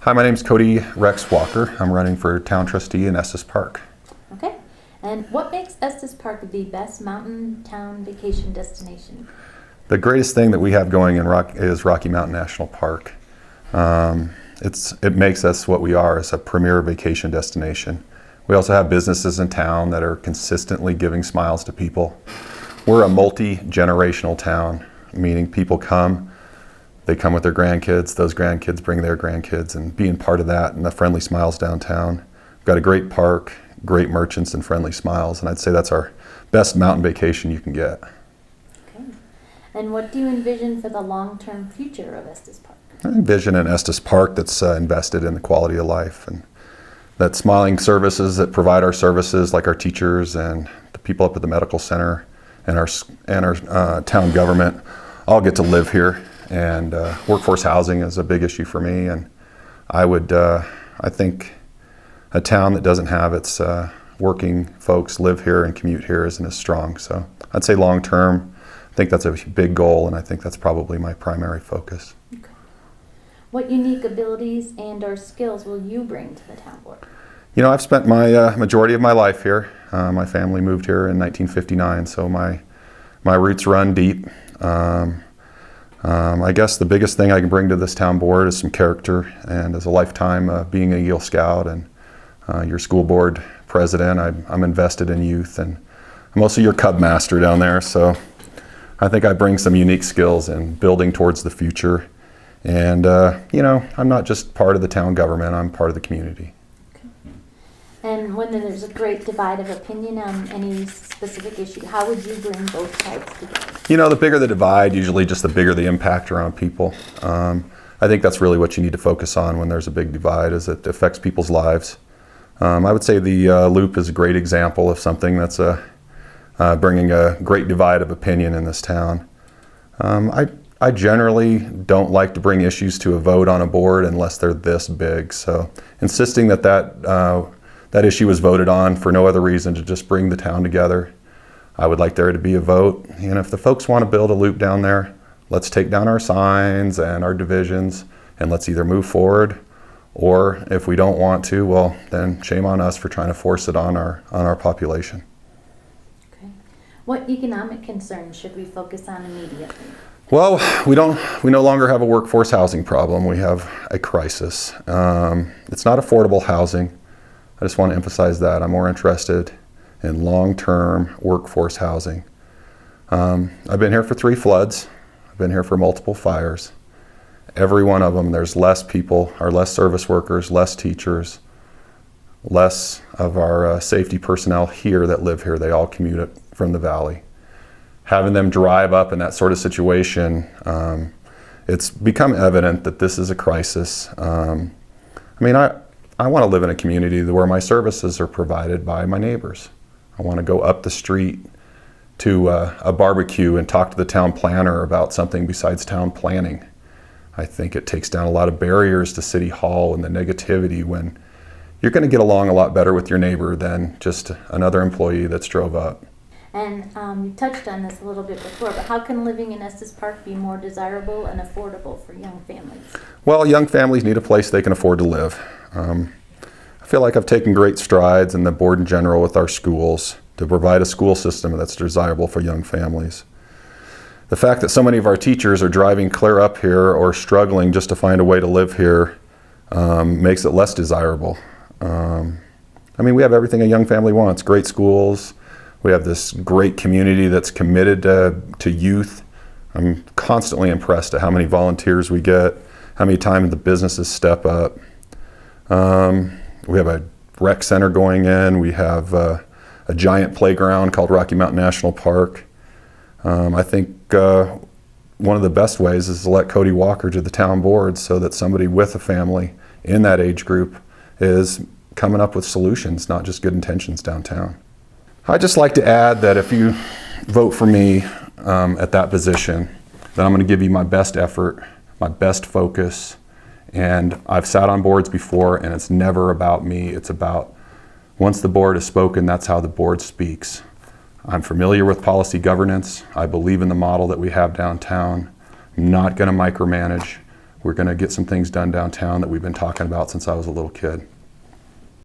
Hi, my name's Cody Rex Walker. I'm running for town trustee in Estes Park. Okay. And what makes Estes Park the best mountain town vacation destination? The greatest thing that we have going in is Rocky Mountain National Park. It makes us what we are, as a premier vacation destination. We also have businesses in town that are consistently giving smiles to people. We're a multi-generational town, meaning people come, they come with their grandkids, those grandkids bring their grandkids, and being part of that and the friendly smiles downtown. We've got a great park, great merchants and friendly smiles, and I'd say that's our best mountain vacation you can get. Okay. And what do you envision for the long-term future of Estes Park? I envision an Estes Park that's invested in the quality of life, and that smiling services that provide our services, like our teachers and the people up at the medical center and our town government, all get to live here. And workforce housing is a big issue for me, and I think a town that doesn't have its working folks live here and commute here isn't as strong. So I'd say long term, I think that's a big goal, and I think that's probably my primary focus. Okay. What unique abilities and or skills will you bring to the town board? You know, I've spent my majority of my life here. My family moved here in 1959, so my roots run deep. I guess the biggest thing I can bring to this town board is some character, and as a lifetime being a Eagle Scout and your school board president, I'm invested in youth, and I'm also your Cub Master down there, so I think I bring some unique skills in building towards the future. And you know, I'm not just part of the town government, I'm part of the community. Okay. And when there's a great divide of opinion on any specific issue, how would you bring both sides together? You know, the bigger the divide, usually just the bigger the impact around people. I think that's really what you need to focus on when there's a big divide, is it affects people's lives. I would say the Loop is a great example of something that's bringing a great divide of opinion in this town. I generally don't like to bring issues to a vote on a board unless they're this big. So insisting that issue was voted on for no other reason to just bring the town together. I would like there to be a vote. And if the folks want to build a loop down there, let's take down our signs and our divisions, and let's either move forward, or if we don't want to, well, then shame on us for trying to force it on our population. Okay. What economic concerns should we focus on immediately? Well, we no longer have a workforce housing problem. We have a crisis. It's not affordable housing. I just want to emphasize that. I'm more interested in long-term workforce housing. I've been here for 3 floods. I've been here for multiple fires. Every one of them, there's less people, or less service workers, less teachers, less of our safety personnel here that live here. They all commute from the valley. Having them drive up in that sort of situation, it's become evident that this is a crisis. I mean, I want to live in a community where my services are provided by my neighbors. I want to go up the street to a barbecue and talk to the town planner about something besides town planning. I think it takes down a lot of barriers to City Hall and the negativity when you're going to get along a lot better with your neighbor than just another employee that's drove up. And you touched on this a little bit before, but how can living in Estes Park be more desirable and affordable for young families? Well, young families need a place they can afford to live. I feel like I've taken great strides in the board in general with our schools to provide a school system that's desirable for young families. The fact that so many of our teachers are driving clear up here or struggling just to find a way to live here makes it less desirable. I mean, we have everything a young family wants: great schools. We have this great community that's committed to youth. I'm constantly impressed at how many volunteers we get, how many times the businesses step up. We have a rec center going in. We have a giant playground called Rocky Mountain National Park. I think one of the best ways is to let Cody Walker to the town board so that somebody with a family in that age group is coming up with solutions, not just good intentions downtown. I'd just like to add that if you vote for me at that position, then I'm going to give you my best effort, my best focus. And I've sat on boards before, and it's never about me. It's about, once the board has spoken, that's how the board speaks. I'm familiar with policy governance. I believe in the model that we have downtown. I'm not going to micromanage. We're going to get some things done downtown that we've been talking about since I was a little kid.